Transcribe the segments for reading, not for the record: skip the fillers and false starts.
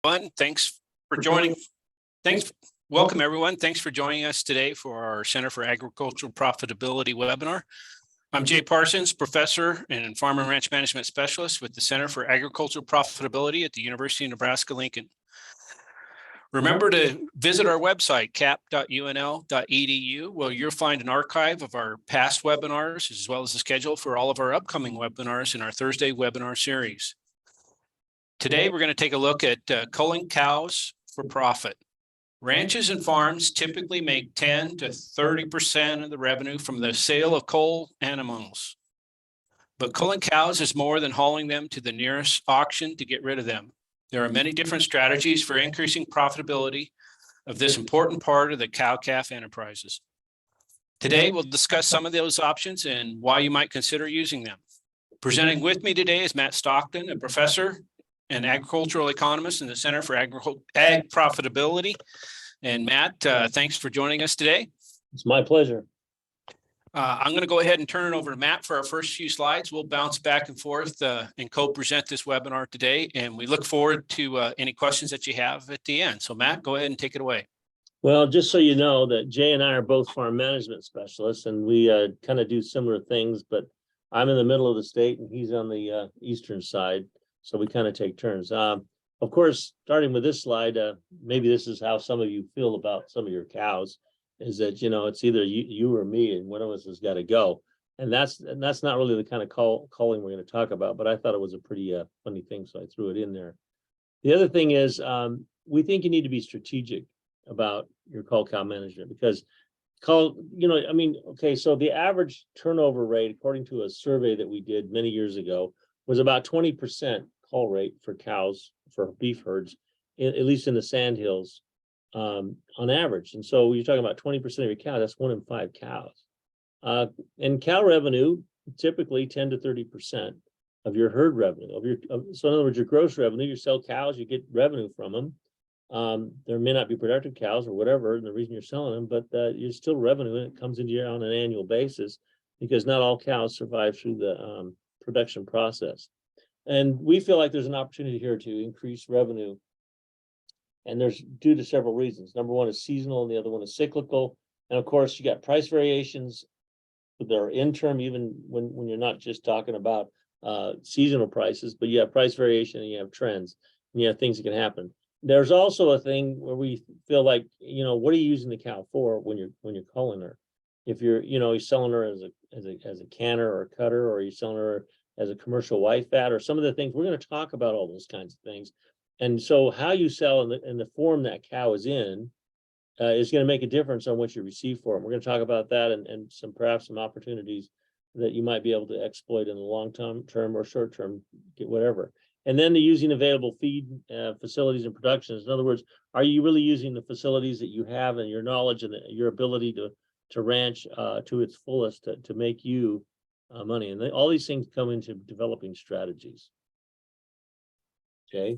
Everyone, thanks for joining. Welcome everyone. Thanks for joining us today for our Center for Agricultural Profitability webinar. I'm Jay Parsons, professor and farm and ranch management specialist with the Center for Agricultural Profitability at the University of Nebraska-Lincoln. Remember to visit our website, cap.unl.edu, where you'll find an archive of our past webinars, as well as the schedule for all of our upcoming webinars in our Thursday webinar series. Today, we're going to take a look at culling cows for profit. Ranches and farms typically make 10 to 30% of the revenue from the sale of cull animals. But culling cows is more than hauling them to the nearest auction to get rid of them. There are many different strategies for increasing profitability of this important part of the cow-calf enterprises. Today, we'll discuss some of those options and why you might consider using them. Presenting with me today is Matt Stockton, a professor and agricultural economist in the Center for Ag Profitability. And Matt, thanks for joining us today. It's my pleasure. I'm going to go ahead and turn it over to Matt for our first few slides. We'll bounce back and forth and co-present this webinar today. And we look forward to any questions that you have at the end. So Matt, go ahead and take it away. Well, just so you know that Jay and I are both farm management specialists, and we kind of do similar things, but I'm in the middle of the state and he's on the eastern side. So we kind of take turns. Of course, starting with this slide, maybe this is how some of you feel about some of your cows, is that, you know, it's either you or me, and one of us has got to go. And that's not really the kind of culling we're going to talk about, but I thought it was a pretty funny thing, so I threw it in there. The other thing is, we think you need to be strategic about your cull cow management, because so the average turnover rate, according to a survey that we did many years ago, was about 20% cull rate for cows, for beef herds, at least in the sandhills, on average. And so you're talking about 20% of your cows, that's 1 in 5 cows. And cow revenue, typically 10 to 30% of your herd revenue. So in other words, your gross revenue, you sell cows, you get revenue from them. There may not be productive cows or whatever, and the reason you're selling them, but you're still revenue, and it comes into you on an annual basis, because not all cows survive through the production process. And we feel like there's an opportunity here to increase revenue. And there's due to several reasons. Number one is seasonal, and the other one is cyclical. And of course, you got price variations that are interim, even when you're not just talking about seasonal prices, but you have price variation and you have trends, and you have things that can happen. There's also a thing where we feel like, you know, what are you using the cow for when you're culling her? If you're selling her as a canner or a cutter, or you're selling her as a commercial white fat, or some of the things, we're going to talk about all those kinds of things. And so how you sell and the form that cow is in is going to make a difference on what you receive for them. We're going to talk about that and perhaps some opportunities that you might be able to exploit in the long term or short term, get whatever. And then the using available feed facilities and productions. In other words, are you really using the facilities that you have and your knowledge and your ability to ranch to its fullest to make you money? And all these things come into developing strategies. Okay.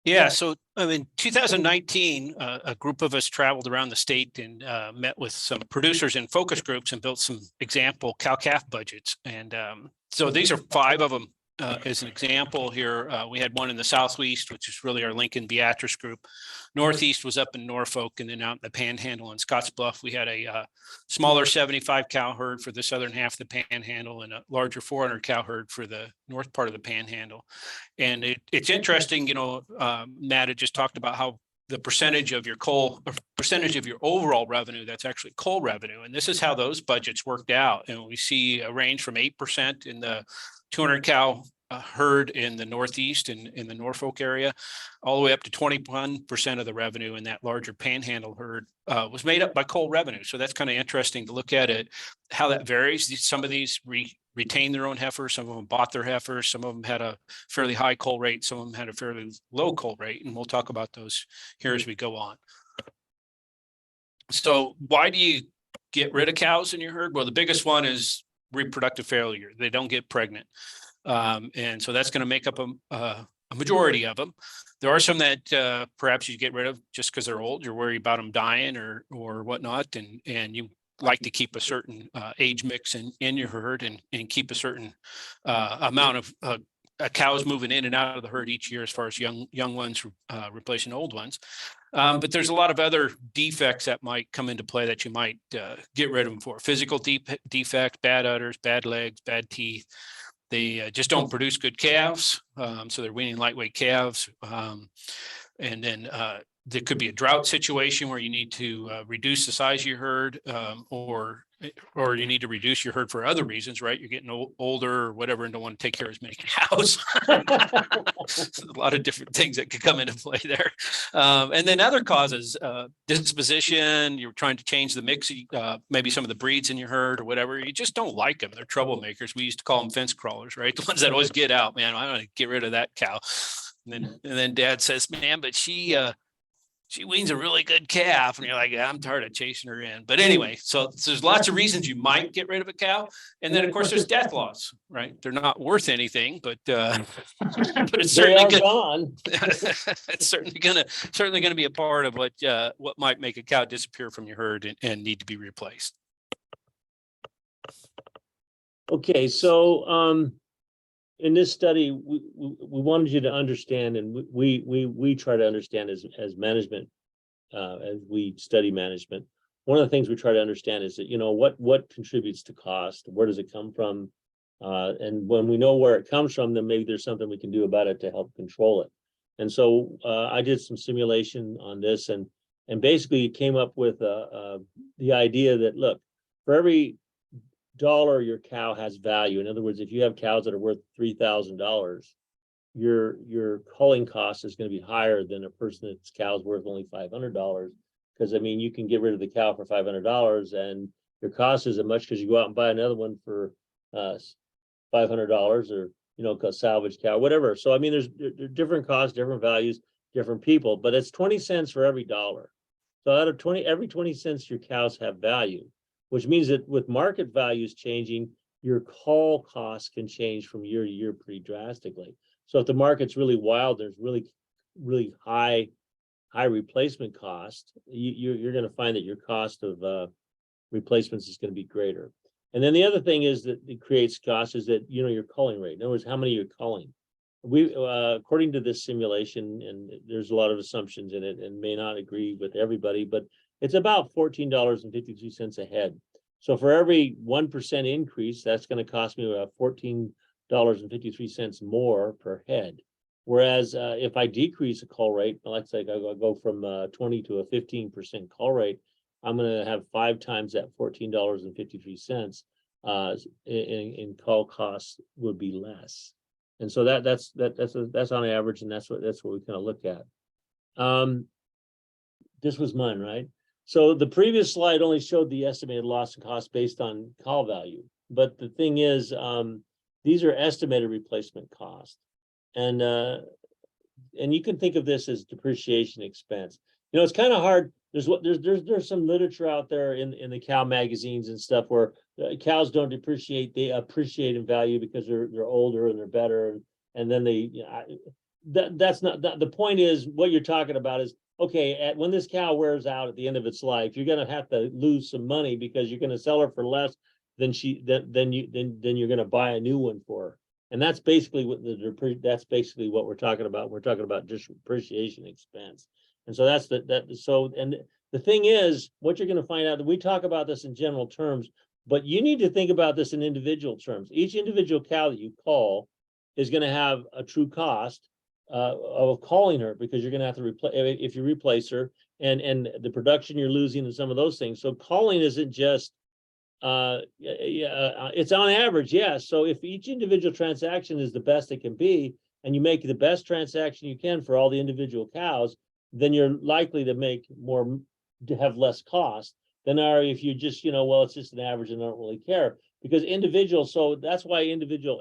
Yeah, so in 2019, a group of us traveled around the state and met with some producers in focus groups and built some example cow-calf budgets. And so these are 5 of them. As an example here, we had one in the Southeast, which is really our Lincoln Beatrice group. Northeast was up in Norfolk, and then out in the Panhandle in Scottsbluff, we had a smaller 75 cow herd for the southern half of the Panhandle and a larger 400 cow herd for the north part of the Panhandle. And it's interesting, Matt had just talked about how the percentage of your cull, or percentage of your overall revenue, that's actually cull revenue. And this is how those budgets worked out. And we see a range from 8% in the 200 cow herd in the Northeast and in the Norfolk area, all the way up to 21% of the revenue in that larger Panhandle herd was made up by cull revenue. So that's kind of interesting to look at it, how that varies. Some of these retain their own heifers, some of them bought their heifers, some of them had a fairly high cull rate, some of them had a fairly low cull rate, and we'll talk about those here as we go on. So why do you get rid of cows in your herd? Well, the biggest one is reproductive failure. They don't get pregnant. And so that's going to make up a majority of them. There are some that perhaps you get rid of just because they're old. You're worried about them dying or whatnot, and you like to keep a certain age mix in your herd and keep a certain amount of cows moving in and out of the herd each year as far as young ones replacing old ones. But there's a lot of other defects that might come into play that you might get rid of them for. Physical defect, bad udders, bad legs, bad teeth. They just don't produce good calves. So they're weaning lightweight calves. And then there could be a drought situation where you need to reduce the size of your herd, or you need to reduce your herd for other reasons, right? You're getting older or whatever and don't want to take care of as many cows. A lot of different things that could come into play there. And then other causes, disposition, you're trying to change the mix, maybe some of the breeds in your herd or whatever. You just don't like them. They're troublemakers. We used to call them fence crawlers, right? The ones that always get out, man, I want to get rid of that cow. And then dad says, man, but she weans a really good calf. And you're like, I'm tired of chasing her in. But anyway, so there's lots of reasons you might get rid of a cow. And then of course there's death laws, right? They're not worth anything, but it's certainly gone. It's certainly gonna be a part of what might make a cow disappear from your herd and need to be replaced. Okay, so in this study, we wanted you to understand, and we try to understand as management, as we study management. One of the things we try to understand is that, you know, what contributes to cost, where does it come from? And when we know where it comes from, then maybe there's something we can do about it to help control it. And so I did some simulation on this, and basically came up with the idea that, look, for every dollar your cow has value. In other words, if you have cows that are worth $3,000, your culling cost is going to be higher than a person that's cow's worth only $500. Because I mean, you can get rid of the cow for $500, and your cost isn't much because you go out and buy another one for $500, or a salvage cow, whatever. So I mean, there's different costs, different values, different people, but it's 20 cents for every dollar. So out of every 20 cents, your cows have value, which means that with market values changing, your cull costs can change from year to year pretty drastically. So if the market's really wild, there's really high replacement cost, you're going to find that your cost of replacements is going to be greater. And then the other thing is that it creates costs is that, your culling rate. In other words, how many you're culling. We, according to this simulation, and there's a lot of assumptions in it and may not agree with everybody, but it's about $14.53 a head. So for every 1% increase, that's going to cost me about $14.53 more per head. Whereas if I decrease a cull rate, let's say I go from 20 to a 15% cull rate, I'm going to have 5 times that $14.53 in cull costs would be less. And so that's on average, and that's what we kind of look at. This was mine, right? So the previous slide only showed the estimated loss and cost based on cull value. But the thing is, these are estimated replacement costs. And you can think of this as depreciation expense. It's kind of hard. There's some literature out there in the cow magazines and stuff where cows don't depreciate; they appreciate in value because they're older and they're better. And then that's not the point. Is what you're talking about is, okay, when this cow wears out at the end of its life, you're going to have to lose some money because you're going to sell her for less than you're going to buy a new one for her. And that's basically what we're talking about. We're talking about just depreciation expense. And so and the thing is, what you're going to find out, that we talk about this in general terms, but you need to think about this in individual terms. Each individual cow that you cull is going to have a true cost of culling her, because you're going to have to replace if you replace her, and the production you're losing and some of those things. So culling isn't just it's on average, yes. So if each individual transaction is the best it can be, and you make the best transaction you can for all the individual cows, then you're likely to have less cost than if you just, well, it's just an average and I don't really care. Because so that's why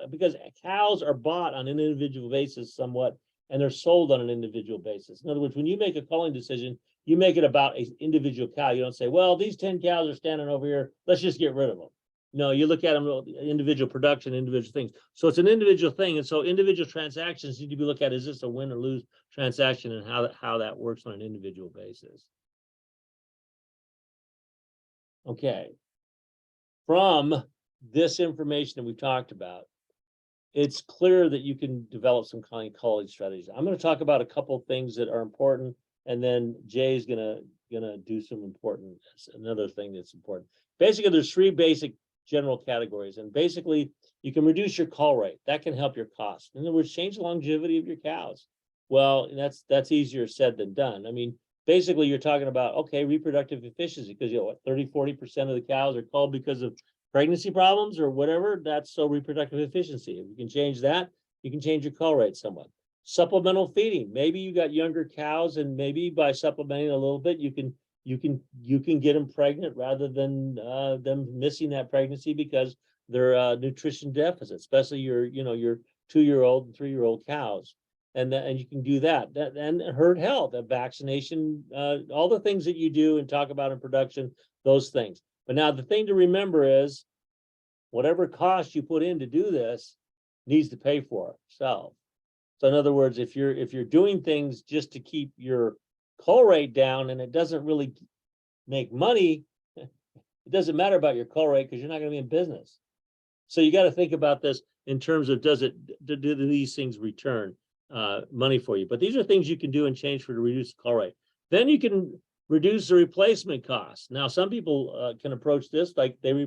because cows are bought on an individual basis somewhat, and they're sold on an individual basis. In other words, when you make a culling decision, you make it about an individual cow. You don't say, well, these 10 cows are standing over here, let's just get rid of them. No, you look at them, individual production, individual things. So it's an individual thing. And so individual transactions need to be looked at. Is this a win or lose transaction, and how that works on an individual basis? Okay. From this information that we talked about, it's clear that you can develop some kind of culling strategies. I'm going to talk about a couple of things that are important, and then Jay's gonna do some important, another thing that's important. Basically, there's three basic general categories, and basically you can reduce your cull rate. That can help your cost. In other words, change the longevity of your cows. Well, that's easier said than done. I mean, basically you're talking about, okay, reproductive efficiency, because you know what, 30-40% of the cows are culled because of pregnancy problems or whatever. That's so reproductive efficiency. If you can change that, you can change your cull rate somewhat. Supplemental feeding. Maybe you got younger cows, and maybe by supplementing a little bit, you can get them pregnant rather than them missing that pregnancy because they're nutrition deficit, especially your 2-year-old and 3-year-old cows. And you can do that. And herd health, vaccination, all the things that you do and talk about in production, those things. But now the thing to remember is whatever cost you put in to do this needs to pay for itself. So in other words, if you're doing things just to keep your cull rate down and it doesn't really make money, it doesn't matter about your cull rate because you're not going to be in business. So you got to think about this in terms of do these things return money for you? But these are things you can do and change to reduce the cull rate. Then you can reduce the replacement cost. Now, some people can approach this like they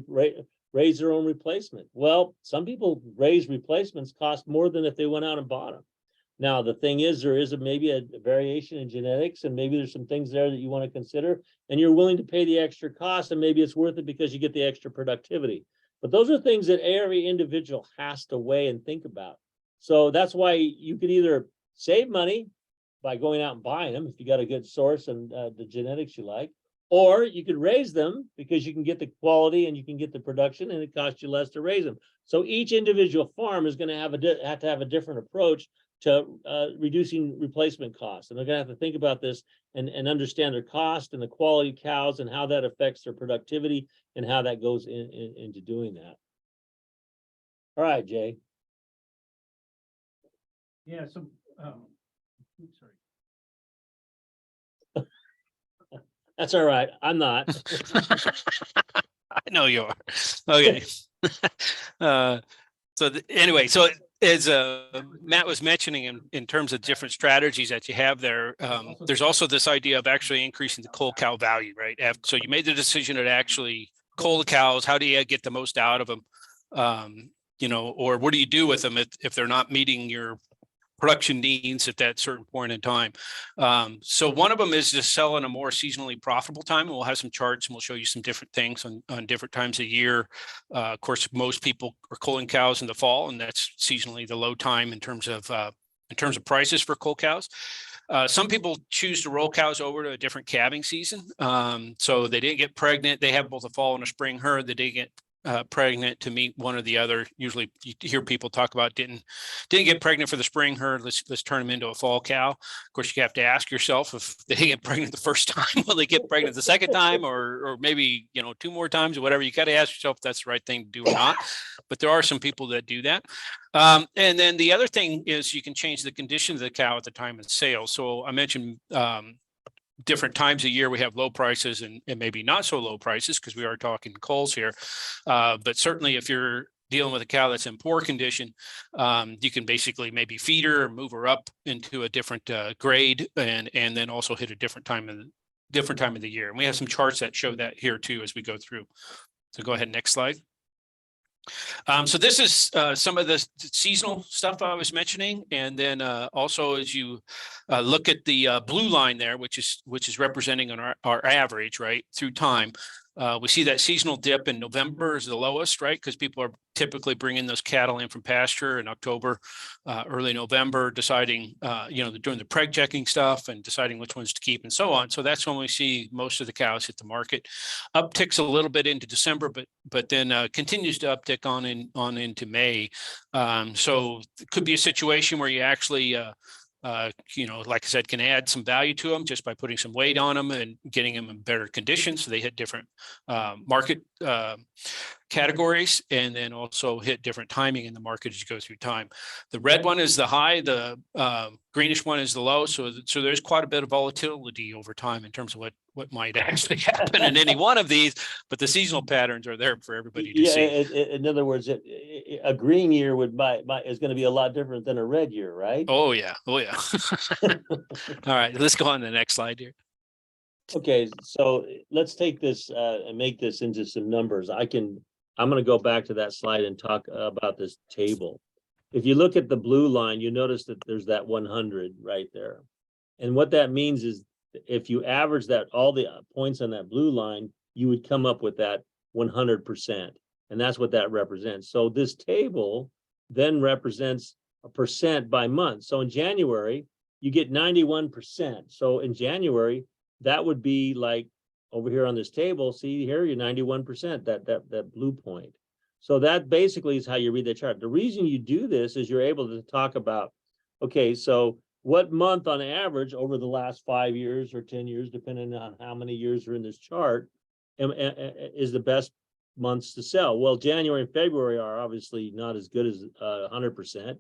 raise their own replacement. Well, some people raise replacements cost more than if they went out and bought them. Now, the thing is, there is maybe a variation in genetics, and maybe there's some things there that you want to consider, and you're willing to pay the extra cost, and maybe it's worth it because you get the extra productivity. But those are things that every individual has to weigh and think about. So that's why you could either save money by going out and buying them if you got a good source and the genetics you like, or you could raise them because you can get the quality and you can get the production, and it costs you less to raise them. So each individual farm is going to have to have a different approach to reducing replacement costs, and they're going to have to think about this and understand their cost and the quality of cows and how that affects their productivity and how that goes into doing that. All right, Jay. Yeah, so, sorry. That's all right. I'm not. I know you are. Okay. Anyway, so as Matt was mentioning in terms of different strategies that you have there, there's also this idea of actually increasing the cull cow value, right? So you made the decision to actually cull the cows. How do you get the most out of them? Or what do you do with them if they're not meeting your production needs at that certain point in time? So one of them is to sell in a more seasonally profitable time. And we'll have some charts and we'll show you some different things on different times of year. Of course, most people are culling cows in the fall, and that's seasonally the low time in terms of prices for cull cows. Some people choose to roll cows over to a different calving season. So they didn't get pregnant. They have both a fall and a spring herd. They didn't get pregnant to meet one or the other. Usually you hear people talk about didn't get pregnant for the spring herd. Let's turn them into a fall cow. Of course, you have to ask yourself, if they didn't get pregnant the first time, will they get pregnant the second time, or maybe 2 more times or whatever? You got to ask yourself if that's the right thing to do or not. But there are some people that do that. And then the other thing is you can change the condition of the cow at the time of sale. So I mentioned different times a year we have low prices and maybe not so low prices, because we are talking culls here. But certainly if you're dealing with a cow that's in poor condition, you can basically maybe feed her or move her up into a different grade, and then also hit a different time of the year. And we have some charts that show that here too as we go through. So go ahead, next slide. So this is some of the seasonal stuff I was mentioning, and then also as you look at the blue line there, which is representing on our average, right, through time. We see that seasonal dip in November is the lowest, right, because people are typically bringing those cattle in from pasture in October, early November, deciding, they're doing the preg checking stuff and deciding which ones to keep and so on. So that's when we see most of the cows hit the market. Upticks a little bit into December, but then continues to uptick on into May. So it could be a situation where you actually like I said, can add some value to them just by putting some weight on them and getting them in better condition, so they hit different market categories, and then also hit different timing in the market as you go through time. The red one is the high, the greenish one is the low. So there's quite a bit of volatility over time in terms of what might actually happen in any one of these, but the seasonal patterns are there for everybody to see. In other words, a green year is going to be a lot different than a red year, right? Oh yeah. All right, let's go on to the next slide here. Okay, so let's take this and make this into some numbers. I'm going to go back to that slide and talk about this table. If you look at the blue line, you notice that there's that 100 right there. And what that means is if you average that, all the points on that blue line, you would come up with that 100%. And that's what that represents. So this table then represents a percent by month. So in January, you get 91%. So in January, that would be like over here on this table, see here, you're 91%, that blue point. So that basically is how you read the chart. The reason you do this is you're able to talk about, okay, so what month on average over the last 5 years or 10 years, depending on how many years are in this chart, is the best months to sell? Well, January and February are obviously not as good as 100%.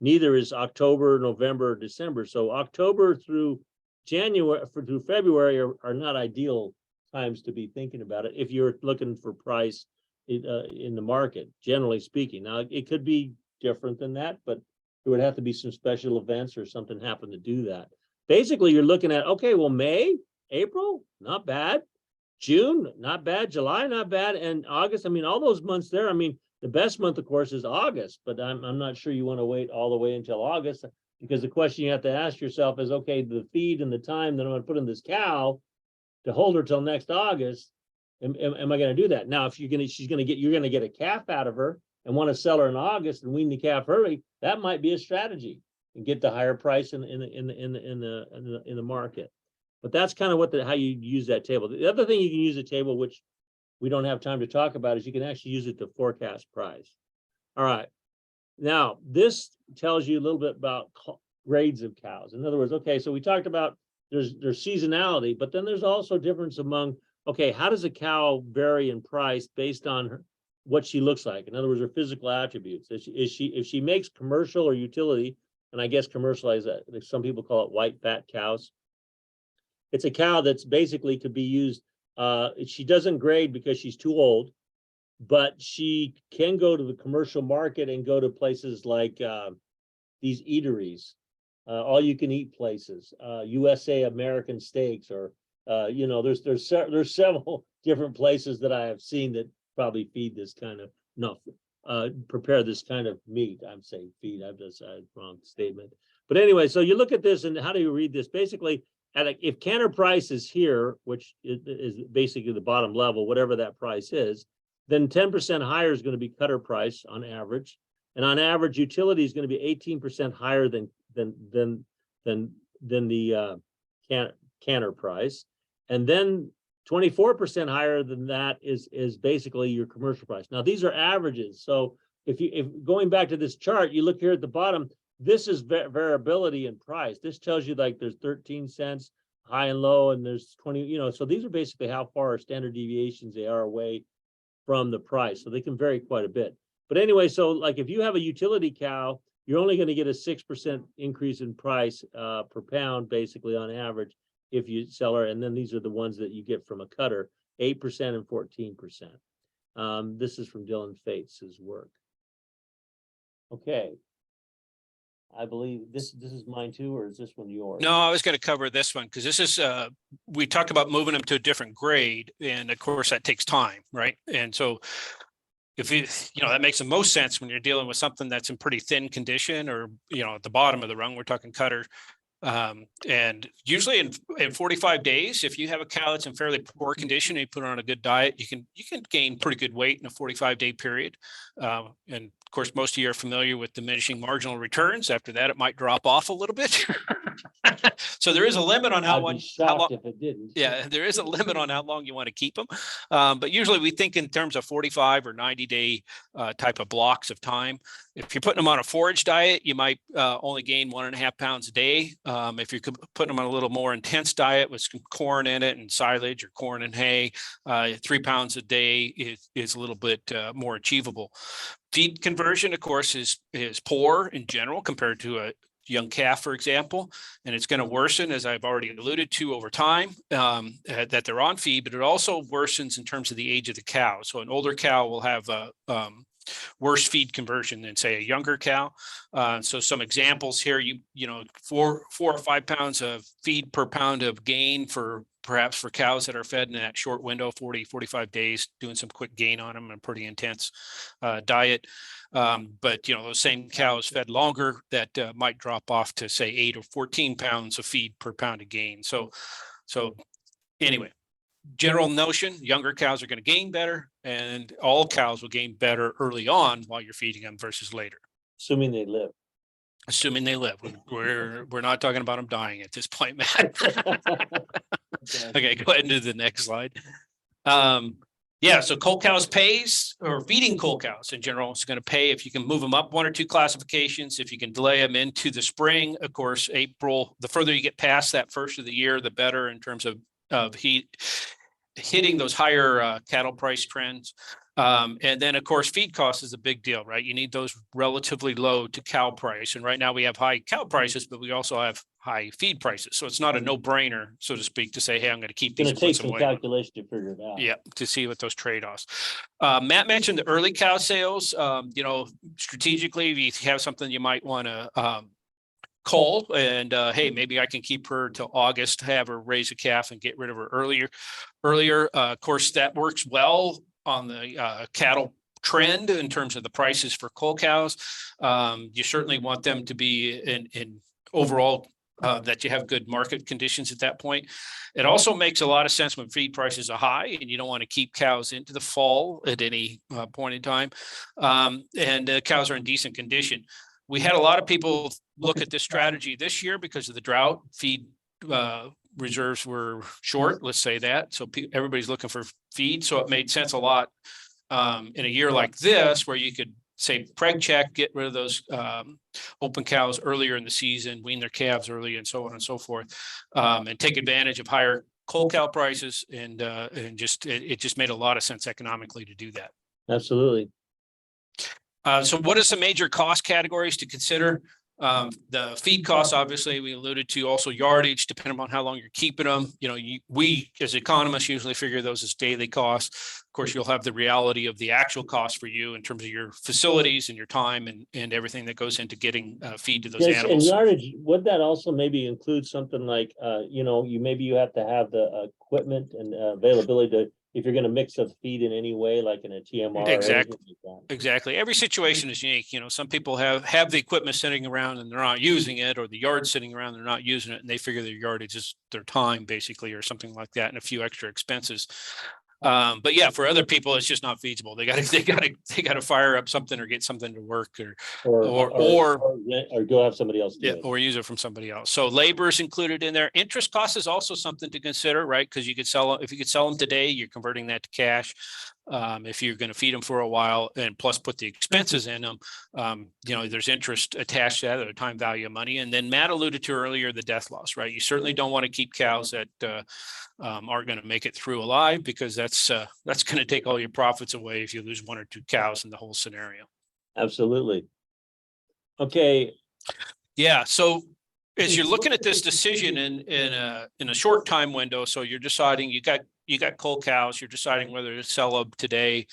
Neither is October, November, or December. So October through January through February are not ideal times to be thinking about it if you're looking for price in the market, generally speaking. Now, it could be different than that, but there would have to be some special events or something happen to do that. Basically, you're looking at, okay, well, May, April, not bad. June, not bad. July, not bad. And August, I mean, all those months there, I mean, the best month, of course, is August, but I'm not sure you want to wait all the way until August, because the question you have to ask yourself is, okay, the feed and the time that I'm going to put in this cow to hold her till next August, am I going to do that? Now, if you're going to get a calf out of her and want to sell her in August and wean the calf early, that might be a strategy and get the higher price in the market. But that's kind of how you use that table. The other thing you can use the table, which we don't have time to talk about, is you can actually use it to forecast price. All right. Now, this tells you a little bit about grades of cows. In other words, okay, so we talked about there's seasonality, but then there's also difference among, okay, how does a cow vary in price based on what she looks like? In other words, her physical attributes. If she makes commercial or utility, and I guess commercialize that, some people call it white fat cows. It's a cow that's basically could be used. She doesn't grade because she's too old, but she can go to the commercial market and go to places like these eateries, all you can eat places, USA American Steaks, or there's several different places that I have seen that probably feed this kind of prepare this kind of meat. I'm saying feed. I've just said wrong statement. But anyway, so you look at this and how do you read this? Basically, if canner price is here, which is basically the bottom level, whatever that price is, then 10% higher is going to be cutter price on average, and on average, utility is going to be 18% higher than the canner price, and then 24% higher than that is basically your commercial price. Now these are averages, so if going back to this chart, you look here at the bottom. This is variability in price. This tells you like there's 13 cents high and low, and there's 20. So these are basically how far standard deviations they are away from the price. So they can vary quite a bit. But anyway, so like if you have a utility cow, you're only going to get a 6% increase in price per pound, basically on average, if you sell her. And then these are the ones that you get from a cutter, 8% and 14%. This is from Dylan Fates' work. Okay. I believe this is mine too, or is this one yours? No, I was going to cover this one because this is we talked about moving them to a different grade, and of course that takes time, right? And so if that makes the most sense when you're dealing with something that's in pretty thin condition, or at the bottom of the rung, we're talking cutter. And usually in 45 days, if you have a cow that's in fairly poor condition and you put her on a good diet, you can gain pretty good weight in a 45-day period. And Of course, most of you are familiar with diminishing marginal returns. After that, it might drop off a little bit. So there is a limit on how I'd be long, how long, shocked if it didn't. yeah, there is a limit on how long you want to keep them. But usually we think in terms of 45 or 90-day type of blocks of time. If you're putting them on a forage diet, you might only gain 1.5 pounds a day. If you're putting them on a little more intense diet with some corn in it and silage or corn and hay, 3 pounds a day is a little bit more achievable. Feed conversion, of course, is poor in general compared to a young calf, for example, and it's going to worsen, as I've already alluded to, over time that they're on feed, but it also worsens in terms of the age of the cow. So an older cow will have a worse feed conversion than, say, a younger cow. So some examples here, you know, 4 or 5 pounds of feed per pound of gain for perhaps for cows that are fed in that short window, 40, 45 days, doing some quick gain on them, a pretty intense diet. But, you know, those same cows fed longer, that might drop off to, say, 8 or 14 pounds of feed per pound of gain. So anyway, general notion, younger cows are going to gain better, and all cows will gain better early on while you're feeding them versus later. Assuming they live. Assuming they live. We're not talking about them dying at this point, Matt. Okay, go ahead and do the next slide. Yeah, so cull cows pays, or feeding cull cows in general is going to pay if you can move them up 1 or 2 classifications. If you can delay them into the spring, of course, April, the further you get past that first of the year, the better in terms of hitting those higher cattle price trends. And then, of course, feed cost is a big deal, right? You need those relatively low to cow price. And right now we have high cow prices, but we also have high feed prices. So it's not a no-brainer, so to speak, to say, hey, I'm going to keep It's these. going to take some calculation to figure it out. Yeah, to see what those trade-offs. Matt mentioned the early cow sales. You know, strategically, if you have something you might want to cull, and hey, maybe I can keep her till August, have her raise a calf and get rid of her earlier. Of course, that works well on the cattle trend in terms of the prices for cull cows. You certainly want them to be in overall that you have good market conditions at that point. It also makes a lot of sense when feed prices are high and you don't want to keep cows into the fall at any point in time. And cows are in decent condition. We had a lot of people look at this strategy this year because of the drought. Feed reserves were short, let's say that. So everybody's looking for feed. So it made sense a lot in a year like this, where you could say preg check, get rid of those open cows earlier in the season, wean their calves early, and so on and so forth, and take advantage of higher cull cow prices. And it just made a lot of sense economically to do that. Absolutely. So what are some major cost categories to consider? The feed costs, obviously, we alluded to, also yardage, depending on how long you're keeping them. You know, we as economists usually figure those as daily costs. Of course, you'll have the reality of the actual cost for you in terms of your facilities and your time and everything that goes into getting feed to those animals. And yardage, would that also maybe include something like, you know, you have to have the equipment and availability to, if you're going to mix up feed in any way, like in a TMR. Exactly. Like Exactly. Every situation is unique. You know, some people have the equipment sitting around and they're not using it, or the yard sitting around, they're not using it, and they figure their yardage is their time basically, or something like that, and a few extra expenses. But yeah, for other people, it's just not feasible. They got to fire up something or get something to work, or go have somebody else do it. Or use it from somebody else. So labor is included in there. Interest cost is also something to consider, right? Because you could if you could sell them today, you're converting that to cash. If you're going to feed them for a while and plus put the expenses in them, you know, there's interest attached to that, or time value of money. And then Matt alluded to earlier the death loss, right? You certainly don't want to keep cows that aren't going to make it through alive, because that's going to take all your profits away if you lose 1 or 2 cows in the whole scenario. Absolutely. Okay. Yeah. So as you're looking at this decision in a short time window, so you're deciding you got cull cows, you're deciding whether to sell them today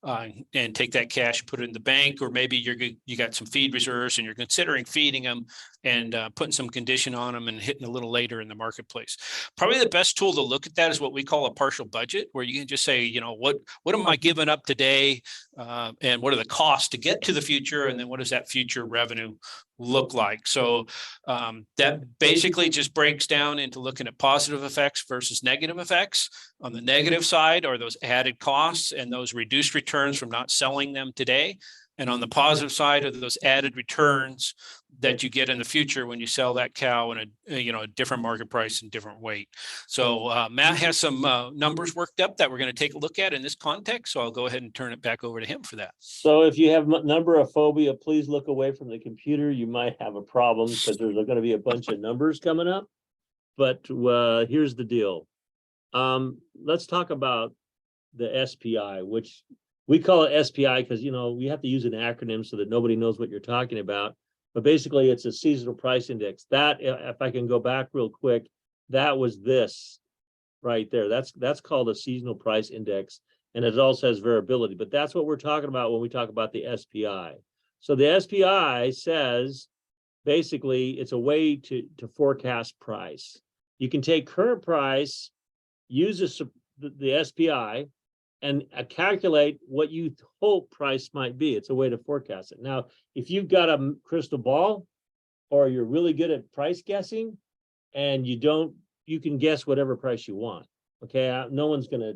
and take that cash, put it in the bank, or maybe you got some feed reserves and you're considering feeding them and putting some condition on them and hitting a little later in the marketplace. Probably the best tool to look at that is what we call a partial budget, where you can just say, you know, what am I giving up today, and what are the costs to get to the future, and then what does that future revenue look like? So that basically just breaks down into looking at positive effects versus negative effects. On the negative side are those added costs and those reduced returns from not selling them today. And on the positive side of those added returns that you get in the future when you sell that cow in a different market price and different weight. So Matt has some numbers worked up that we're going to take a look at in this context. So I'll go ahead and turn it back over to him for that. So if you have number phobia, please look away from the computer. You might have a problem because there's going to be a bunch of numbers coming up. But here's the deal. Let's talk about the SPI, which we call it SPI because, we have to use an acronym so that nobody knows what you're talking about. But basically, it's a seasonal price index. That, if I can go back real quick, that was this right there. That's called a seasonal price index. And it also has variability. But that's what we're talking about when we talk about the SPI. So the SPI says, basically, it's a way to forecast price. You can take current price, use the SPI, and calculate what you hope price might be. It's a way to forecast it. Now, if you've got a crystal ball, or you're really good at price guessing, and you can guess whatever price you want. Okay, no one's gonna,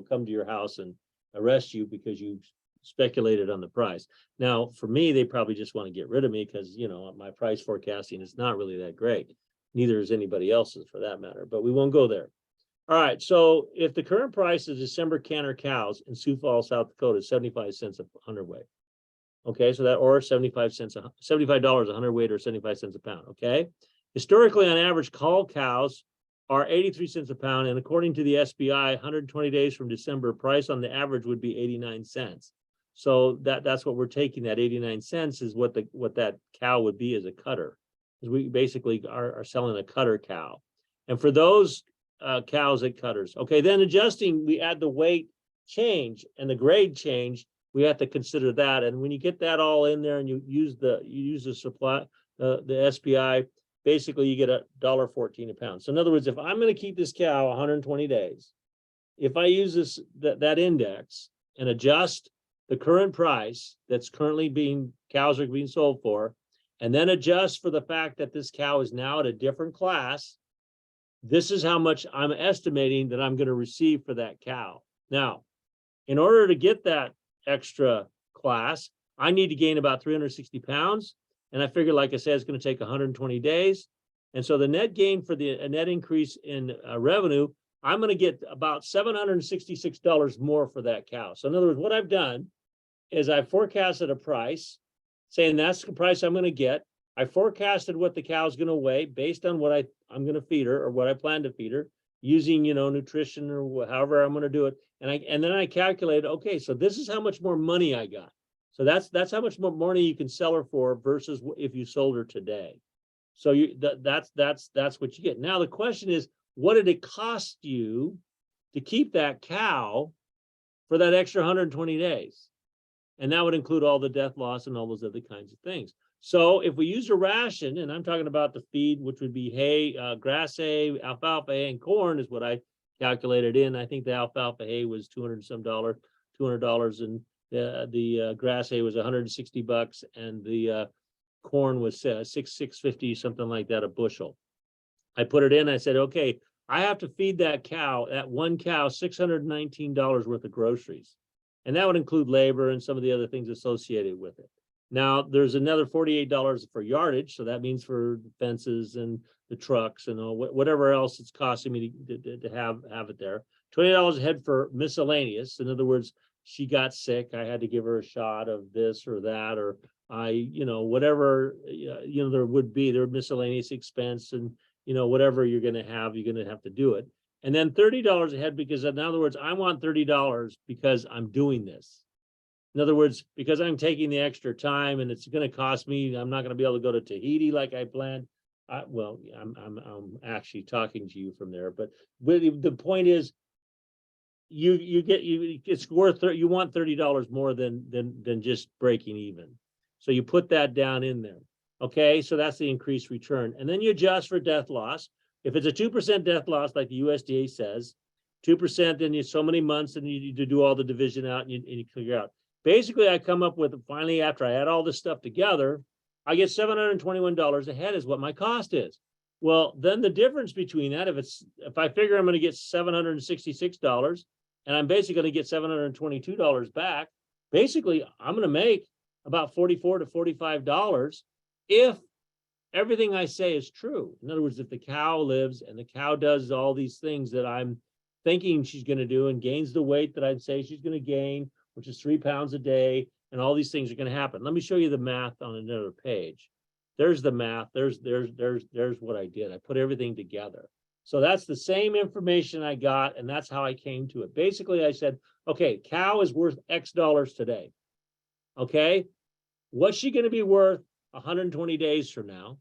come to your house and arrest you because you speculated on the price. Now, for me, they probably just want to get rid of me because, my price forecasting is not really that great. Neither is anybody else's for that matter, but we won't go there. All right, so if the current price of December canner cows in Sioux Falls, South Dakota is 75 cents a hundredweight. Okay, so that, or $75 a hundredweight, or 75 cents a pound. Okay, historically, on average, cull cows are 83 cents a pound, and according to the SPI, 120 days from December, price on the average would be 89 cents. So that's what we're taking. That 89 cents is what that cow would be as a cutter, because we basically are selling a cutter cow. And for those cows at cutters, okay, then adjusting, we add the weight change and the grade change. We have to consider that. And when you get that all in there and you use the supply, the SPI, basically you get $1.14 a pound. So in other words, if I'm going to keep this cow 120 days, if I use that index and adjust the current price that's currently cows are being sold for, and then adjust for the fact that this cow is now at a different class, this is how much I'm estimating that I'm going to receive for that cow. Now, in order to get that extra class, I need to gain about 360 pounds. And I figure, like I said, it's going to take 120 days. And so the net gain for the net increase in revenue, I'm going to get about $766 more for that cow. So in other words, what I've done is I forecasted a price saying that's the price I'm going to get. I forecasted what the cow's going to weigh based on what I'm going to feed her, or what I plan to feed her, using, nutrition or however I'm going to do it. And then I calculated, okay, so this is how much more money I got. So that's how much more money you can sell her for versus if you sold her today. So that's what you get. Now the question is, what did it cost you to keep that cow for that extra 120 days? And that would include all the death loss and all those other kinds of things. So if we use a ration, and I'm talking about the feed, which would be hay, grass hay, alfalfa hay, and corn is what I calculated in. I think the alfalfa hay was $200 and the grass hay was $160, and the corn was $650, something like that, a bushel. I put it in. I said, okay, I have to feed that one cow, $619 worth of groceries, and that would include labor and some of the other things associated with it. Now, there's another $48 for yardage, so that means for fences and the trucks and whatever else it's costing me to have it there. $20 a head for miscellaneous. In other words, she got sick, I had to give her a shot of this or that, or whatever there would be, there miscellaneous expense, and whatever you're going to have to do it. And then $30 a head, because in other words, I want $30 because I'm doing this. In other words, because I'm taking the extra time and it's going to cost me, I'm not going to be able to go to Tahiti like I planned. I'm actually talking to you from there, but the point is, it's worth, you want $30 more than just breaking even. So you put that down in there. Okay, so that's the increased return. And then you adjust for death loss. If it's a 2% death loss, like the USDA says, 2%, then you so many months, and you need to do all the division out, and you figure out. Basically, I come up with, finally, after I add all this stuff together, I get $721 a head is what my cost is. Well, then the difference between that, if I figure I'm going to get $766 and I'm basically going to get $722 back, basically I'm going to make about $44 to $45 if everything I say is true. In other words, if the cow lives and the cow does all these things that I'm thinking she's going to do and gains the weight that I'd say she's going to gain, which is 3 pounds a day, and all these things are going to happen. Let me show you the math on another page. There's the math. There's what I did. I put everything together. So that's the same information I got, and that's how I came to it. Basically, I said, okay, cow is worth X dollars today. Okay, what's she going to be worth 120 days from now?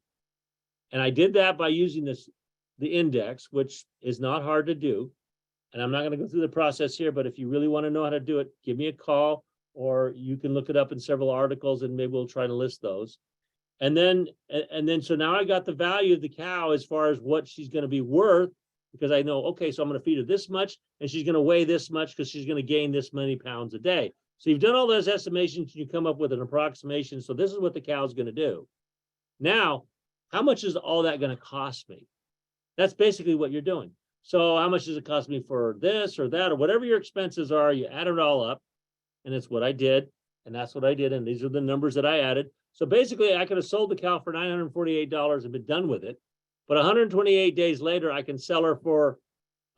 And I did that by using the index, which is not hard to do. And I'm not going to go through the process here, but if you really want to know how to do it, give me a call, or you can look it up in several articles and maybe we'll try to list those. And then, so now I got the value of the cow as far as what she's going to be worth, because I know, okay, so I'm going to feed her this much and she's going to weigh this much because she's going to gain this many pounds a day. So you've done all those estimations, you come up with an approximation. So this is what the cow is going to do. Now, how much is all that going to cost me? That's basically what you're doing. So how much does it cost me for this or that, or whatever your expenses are, you add it all up. And it's what I did. And that's what I did. And these are the numbers that I added. So basically I could have sold the cow for $948 and been done with it. But 128 days later, I can sell her for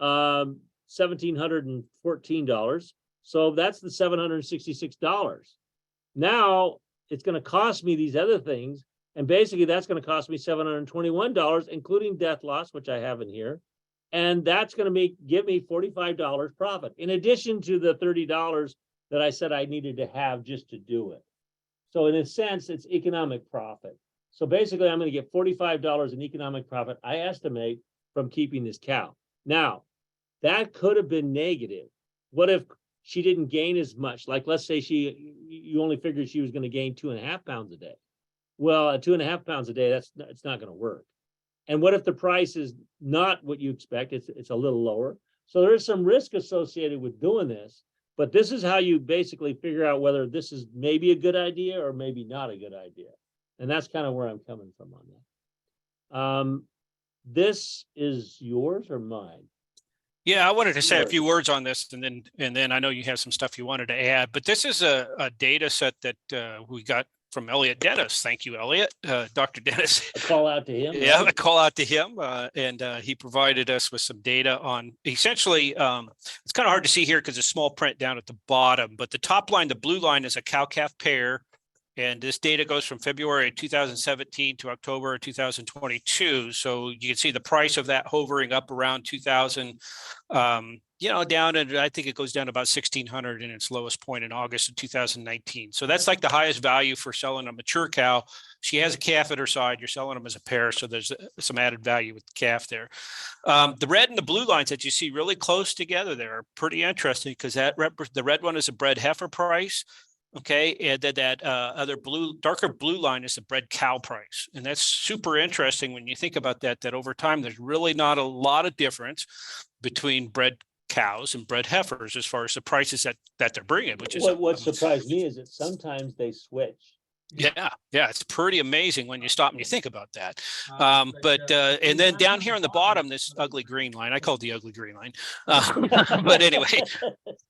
$1,714. So that's the $766. Now it's going to cost me these other things. And basically that's going to cost me $721, including death loss, which I have in here. And that's going to give me $45 profit, in addition to the $30 that I said I needed to have just to do it. So in a sense, it's economic profit. So basically, I'm going to get $45 in economic profit, I estimate, from keeping this cow. Now, that could have been negative. What if she didn't gain as much? Like, let's say you only figured she was going to gain 2.5 pounds a day. Well, at 2.5 pounds a day, it's not going to work. And what if the price is not what you expect? It's a little lower. So there is some risk associated with doing this. But this is how you basically figure out whether this is maybe a good idea or maybe not a good idea. And that's kind of where I'm coming from on that. This is yours or mine? Yeah, I wanted to say a few words on this, and then I know you have some stuff you wanted to add. But this is a data set that we got from Elliot Dennis. Thank you, Elliot. Dr. Dennis. A call out to him. Yeah, right? a call out to him. And he provided us with some data on essentially, it's kind of hard to see here because it's small print down at the bottom, but the top line, the blue line, is a cow-calf pair. And this data goes from February 2017 to October 2022. So you can see the price of that hovering up around 2000, down, and I think it goes down to about 1,600 in its lowest point in August of 2019. So that's like the highest value for selling a mature cow. She has a calf at her side. You're selling them as a pair. So there's some added value with the calf there. The red and the blue lines that you see really close together there are pretty interesting because the red one is a bred heifer price. Okay, and that other darker blue line is the bred cow price. And that's super interesting when you think about that over time, there's really not a lot of difference between bred cows and bred heifers as far as the prices that they're bringing, which is what surprised me is that sometimes they switch. Yeah, it's pretty amazing when you stop and you think about that. And then down here on the bottom, this ugly green line, I call it the ugly green line. But anyway,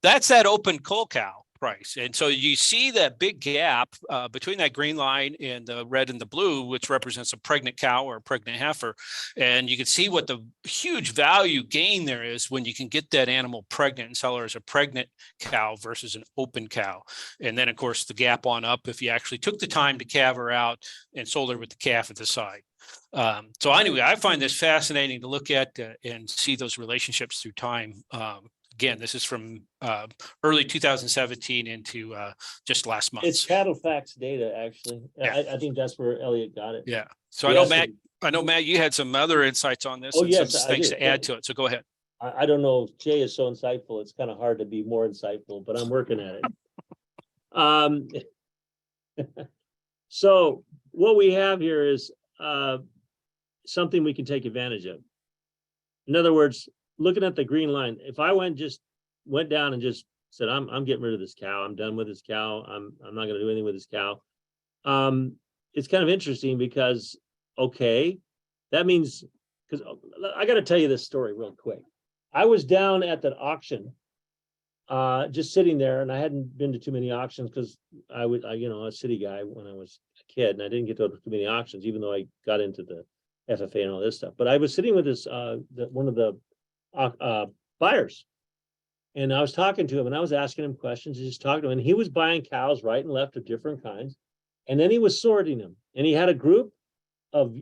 that's that open cull cow price. And so you see that big gap between that green line and the red and the blue, which represents a pregnant cow or a pregnant heifer. And you can see what the huge value gain there is when you can get that animal pregnant and sell her as a pregnant cow versus an open cow. And then, of course, the gap on up if you actually took the time to calve her out and sold her with the calf at the side. So anyway, I find this fascinating to look at and see those relationships through time. Again, this is from early 2017 into just last month. It's cattle facts data, actually. Yeah. I think that's where Elliot got it. Yeah. So Yes, I know, Matt, you had some other insights on this. Oh, and yes, some I things did. to add to it. So go ahead. I don't know if Jay is so insightful. It's kind of hard to be more insightful, but I'm working at it. So what we have here is something we can take advantage of. In other words, looking at the green line, if I went down and just said, I'm getting rid of this cow, I'm done with this cow, I'm not going to do anything with this cow. It's kind of interesting because, okay, that means, because I got to tell you this story real quick. I was down at that auction just sitting there, and I hadn't been to too many auctions because I was, you know, a city guy when I was a kid, and I didn't get to too many auctions, even though I got into the FFA and all this stuff. But I was sitting with this, one of the buyers, and I was talking to him, and I was asking him questions, and just talking to him, and he was buying cows right and left of different kinds, and then he was sorting them, and he had a group of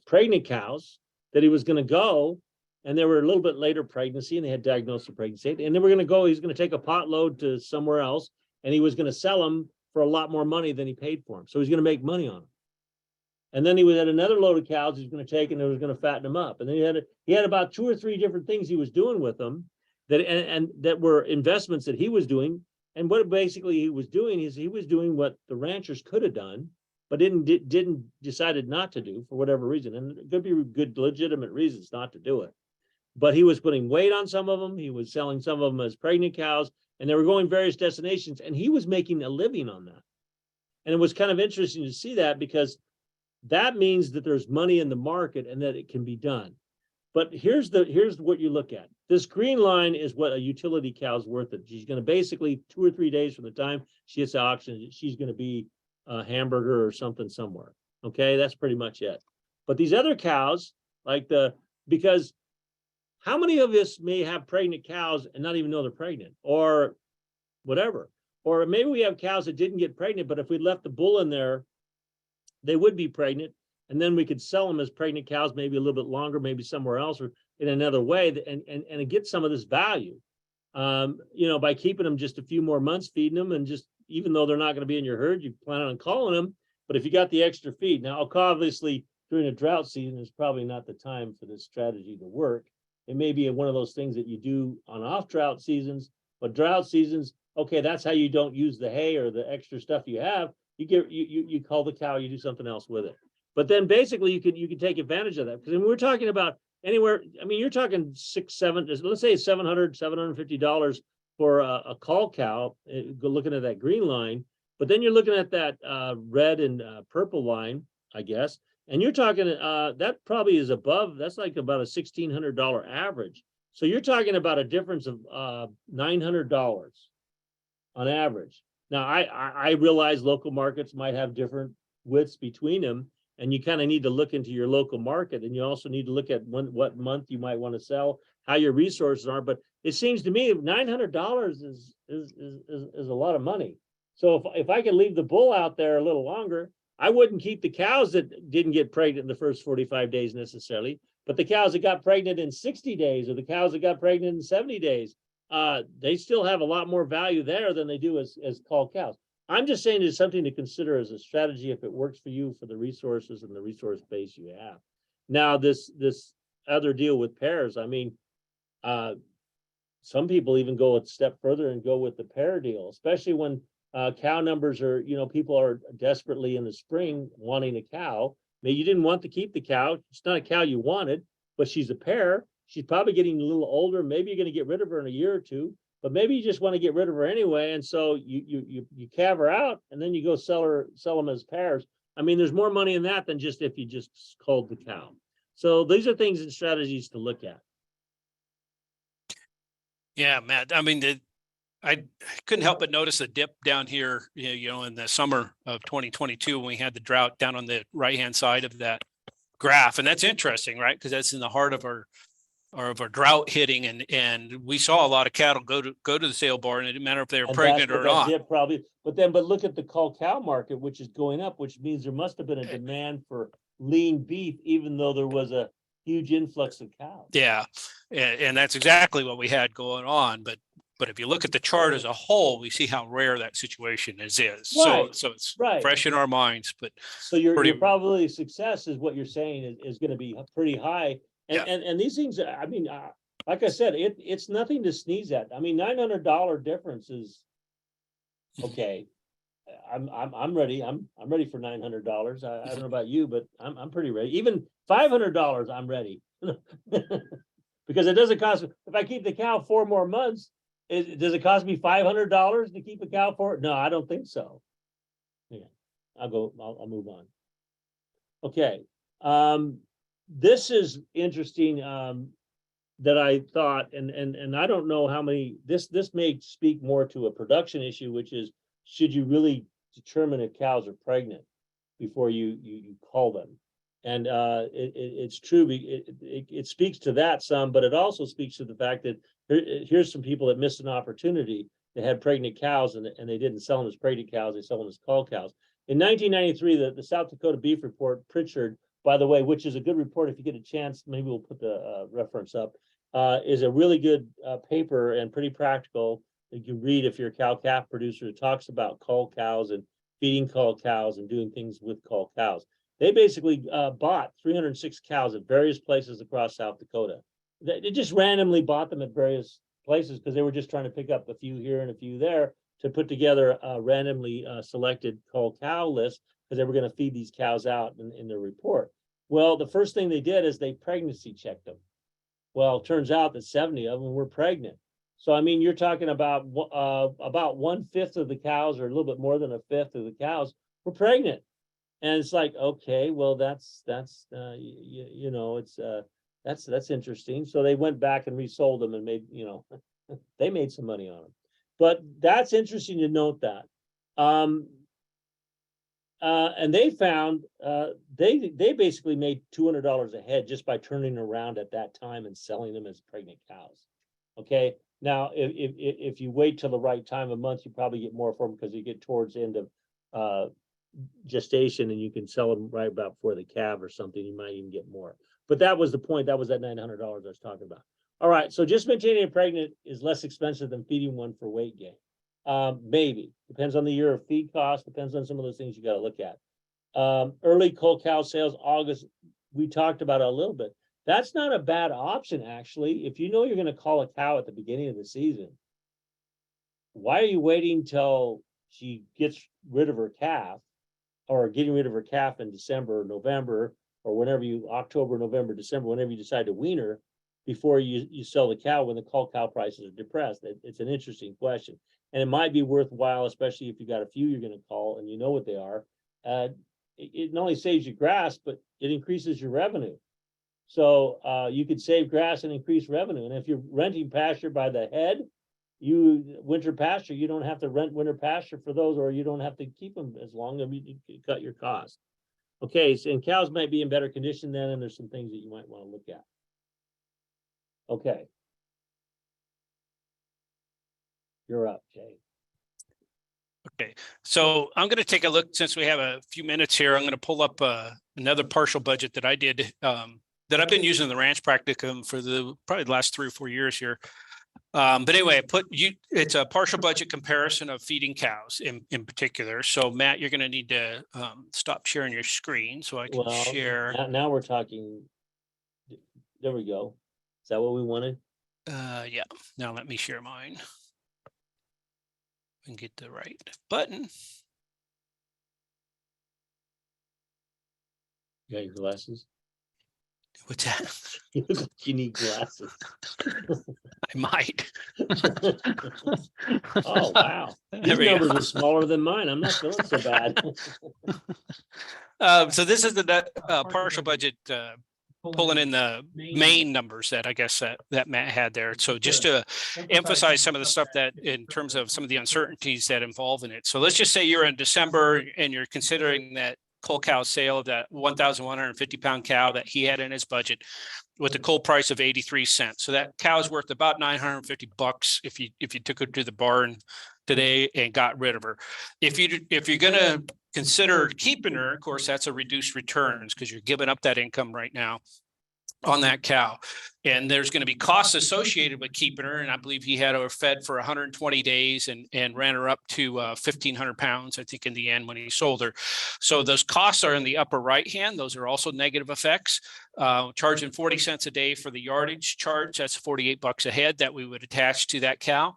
pregnant cows that he was going to go. And they were a little bit later pregnancy, and they had diagnosed the pregnancy. And they were going to go, he's going to take a pot load to somewhere else, and he was going to sell them for a lot more money than he paid for them. So he's going to make money on them. And then he had another load of cows he's going to take, and he was going to fatten them up. And then he had about 2 or 3 different things he was doing with them that and that were investments that he was doing. And what basically he was doing is he was doing what the ranchers could have done, but didn't decided not to do for whatever reason. And it could be good, legitimate reasons not to do it. But he was putting weight on some of them. He was selling some of them as pregnant cows, and they were going various destinations, and he was making a living on that. And it was kind of interesting to see that, because that means that there's money in the market and that it can be done. But here's what you look at. This green line is what a utility cow is worth. She's going to basically 2 or 3 days from the time she hits the auction, she's going to be a hamburger or something somewhere. Okay, that's pretty much it. But these other cows, like because how many of us may have pregnant cows and not even know they're pregnant, or whatever? Or maybe we have cows that didn't get pregnant, but if we left the bull in there, they would be pregnant, and then we could sell them as pregnant cows, maybe a little bit longer, maybe somewhere else or in another way, and get some of this value. You know, by keeping them just a few more months, feeding them, and just, even though they're not going to be in your herd, you plan on calling them. But if you got the extra feed, now obviously during a drought season is probably not the time for this strategy to work. It may be one of those things that you do on off drought seasons, but drought seasons, okay, that's how you don't use the hay or the extra stuff you have. You call the cow, you do something else with it. But then basically you can take advantage of that, because we're talking about anywhere. I mean, you're talking let's say $750 for a cull cow, looking at that green line. But then you're looking at that red and purple line, I guess. And you're talking, that probably is above, that's like about a $1,600 average. So you're talking about a difference of $900 on average. Now, I realize local markets might have different widths between them, and you kind of need to look into your local market, and you also need to look at what month you might want to sell, how your resources are. But it seems to me $900 is a lot of money. So if I could leave the bull out there a little longer, I wouldn't keep the cows that didn't get pregnant in the first 45 days necessarily, but the cows that got pregnant in 60 days or the cows that got pregnant in 70 days, they still have a lot more value there than they do as cull cows. I'm just saying it's something to consider as a strategy if it works for you, for the resources and the resource base you have. Now, this other deal with pairs, I mean, some people even go a step further and go with the pair deal, especially when cow numbers are, you know, people are desperately in the spring wanting a cow. Maybe you didn't want to keep the cow. It's not a cow you wanted, but she's a pair. She's probably getting a little older. Maybe you're going to get rid of her in a year or two, but maybe you just want to get rid of her anyway. And so you calve her out, and then you go sell them as pairs. I mean, there's more money in that than just if you just culled the cow. So these are things and strategies to look at. Yeah, Matt. I mean, I couldn't help but notice a dip down here, you know, in the summer of 2022 when we had the drought down on the right-hand side of that graph. And that's interesting, right? Because that's in the heart of our drought hitting, and we saw a lot of cattle go to the sale barn. It didn't matter if they were pregnant or not. Dip probably, but look at the cull cow market, which is going up, which means there must have been a demand for lean beef, even though there was a huge influx of cows. Yeah, and that's exactly what we had going on. But if you look at the chart as a whole, we see how rare that situation is. Right. So it's Right. fresh in our minds. But so your probability of success is what you're saying is going to be pretty high. And these things, I mean, like I said, it's nothing to sneeze at. I mean, $900 difference is okay. I'm ready. I'm ready for $900. I don't know about you, but I'm pretty ready. Even $500, I'm ready. Because it doesn't cost, if I keep the cow 4 more months, does it cost me $500 to keep a cow for? No, I don't think so. Yeah, I'll move on. Okay. This is interesting. that I thought, and I don't know how many, this may speak more to a production issue, which is, should you really determine if cows are pregnant before you cull them? And it's true, it speaks to that some, but it also speaks to the fact that here's some people that missed an opportunity. They had pregnant cows and they didn't sell them as pregnant cows, they sell them as cull cows. In 1993, the South Dakota Beef Report, Pritchard, by the way, which is a good report. If you get a chance, maybe we'll put the reference up, is a really good paper and pretty practical. You can read if you're a cow-calf producer. It talks about cull cows and feeding cull cows and doing things with cull cows. They basically bought 306 cows at various places across South Dakota. They just randomly bought them at various places because they were just trying to pick up a few here and a few there to put together a randomly selected cull cow list, because they were going to feed these cows out in their report. Well, the first thing they did is they pregnancy checked them. Well, it turns out that 70 of them were pregnant. So, I mean, you're talking about 1/5 of the cows, or a little bit more than 1/5 of the cows were pregnant. And it's like, okay, well, that's it's that's interesting. So they went back and resold them and made, they made some money on them. But that's interesting to note that. And they found they basically made $200 a head just by turning around at that time and selling them as pregnant cows. Okay, now if you wait till the right time of month, you probably get more for them, because you get towards the end of gestation and you can sell them right about before the calve or something. You might even get more. But that was the point. That was that $900 I was talking about. All right, so just maintaining a pregnant is less expensive than feeding one for weight gain. Maybe depends on the year of feed cost, depends on some of those things you got to look at. Early cull cow sales, August, we talked about it a little bit. That's not a bad option, actually. If you know you're going to cull a cow at the beginning of the season, why are you waiting till she gets rid of her calf, or getting rid of her calf in December or November, or whenever October, November, December, whenever you decide to wean her, before you sell the cow when the cull cow prices are depressed? It's an interesting question. And it might be worthwhile, especially if you got a few you're going to cull and you know what they are. It not only saves you grass, but it increases your revenue. So you could save grass and increase revenue. And if you're renting pasture by the head, winter pasture, you don't have to rent winter pasture for those, or you don't have to keep them as long as you cut your cost. Okay, so, and cows might be in better condition then, and there's some things that you might want to look at. Okay. You're up, Jay. Okay, so I'm going to take a look, since we have a few minutes here. I'm going to pull up another partial budget that I did, that I've been using in the ranch practicum for probably the last 3 or 4 years here. But anyway, it's a partial budget comparison of feeding cows in particular. So Matt, you're going to need to stop sharing your screen so I can share. Now we're talking. There we go. Is that what we wanted? Yeah. Now let me share mine and get the right button. You got your glasses? What's that? You look like you need glasses. I might. Oh, wow. These numbers are smaller than mine. I'm not feeling so bad. So this is the partial budget, pulling in the main numbers that I guess that Matt had there. So just to emphasize some of the stuff that in terms of some of the uncertainties that involve in it. So let's just say you're in December and you're considering that cull cow sale of that 1,150 pound cow that he had in his budget with the cull price of 83 cents. So that cow is worth about $950 if you took her to the barn today and got rid of her. If you're going to consider keeping her, of course, that's a reduced returns, because you're giving up that income right now on that cow. And there's going to be costs associated with keeping her. And I believe he had her fed for 120 days and ran her up to 1,500 pounds, I think, in the end when he sold her. So those costs are in the upper right hand. Those are also negative effects. Charging 40 cents a day for the yardage charge. That's $48 a head that we would attach to that cow.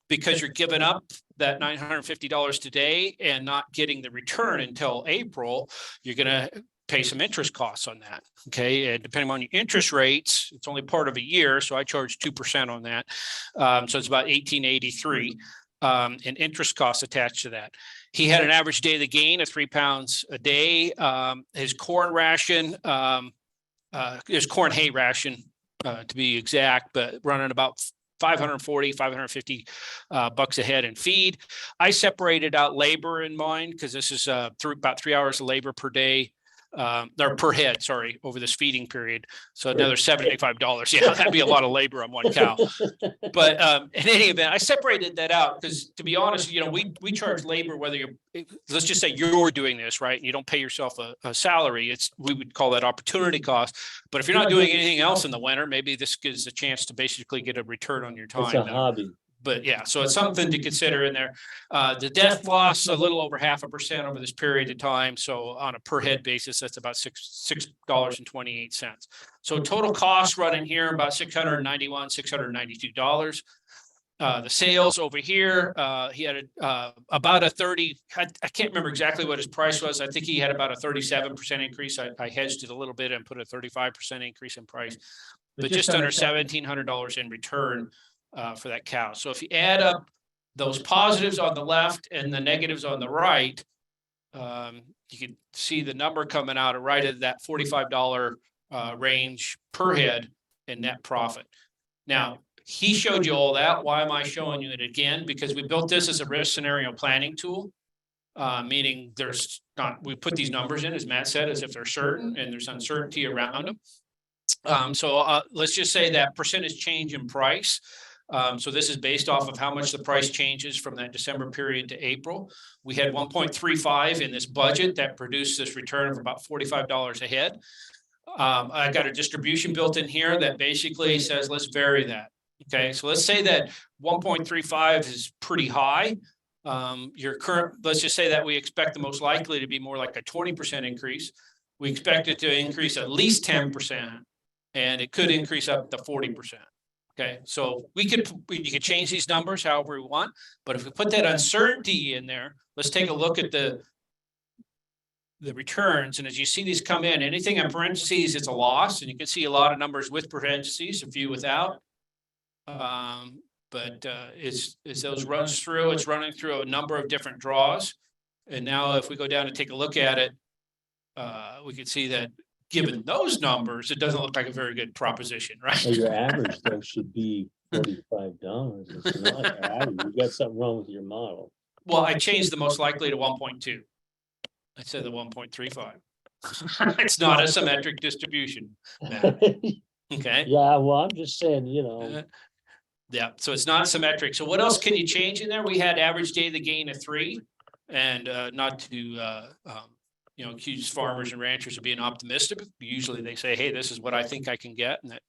Because you're giving up that $950 today and not getting the return until April, you're going to pay some interest costs on that. Okay. And depending on your interest rates, it's only part of a year. So I charge 2% on that. So it's about $1,883 in interest costs attached to that. He had an average daily gain of 3 pounds a day. His corn ration, his corn hay ration to be exact, but running about 540, 550 bucks a head in feed. I separated out labor in mine because this is about 3 hours of labor per day. Or per head, sorry, over this feeding period. So another $75. Yeah, that'd be a lot of labor on one cow. But in any event, I separated that out because, to be honest, we charge labor whether let's just say you're doing this, right? And you don't pay yourself a salary. We would call that opportunity cost. But if you're not doing anything else in the winter, maybe this gives a chance to basically get a return on your time. It's a hobby. But yeah, so it's something to consider in there. The death loss, a little over 0.5% over this period of time. So on a per head basis, that's about $6.28. So total cost running here about $691, $692. The sales over here, he had about a 30. I can't remember exactly what his price was. I think he had about a 37% increase. I hedged it a little bit and put a 35% increase in price, but just under $1,700 in return for that cow. So if you add up those positives on the left and the negatives on the right, you can see the number coming out right at that $45 range per head in net profit. Now, he showed you all that. Why am I showing you it again? Because we built this as a risk scenario planning tool, meaning we put these numbers in, as Matt said, as if they're certain, and there's uncertainty around them. So let's just say that percentage change in price. So this is based off of how much the price changes from that December period to April. We had 1.35 in this budget that produced this return of about $45 a head. I got a distribution built in here that basically says, let's vary that. Okay, so let's say that 1.35 is pretty high. Let's just say that we expect the most likely to be more like a 20% increase. We expect it to increase at least 10%, and it could increase up to 40%. Okay, so you could change these numbers however we want, but if we put that uncertainty in there, let's take a look at the returns. And as you see these come in, anything in parentheses, it's a loss, and you can see a lot of numbers with parentheses, a few without. But as those runs through, it's running through a number of different draws. And now if we go down and take a look at it, we can see that given those numbers, it doesn't look like a very good proposition, right? Well, your average though should be $45. It's not average. You got something wrong with your model. Well, I changed the most likely to 1.2. I said the 1.35. It's not a symmetric distribution. Okay. Yeah, well, I'm just saying, Yeah, so it's not symmetric. So what else can you change in there? We had average daily gain of 3, and not to accuse farmers and ranchers of being optimistic. Usually they say, hey, this is what I think I can get, and that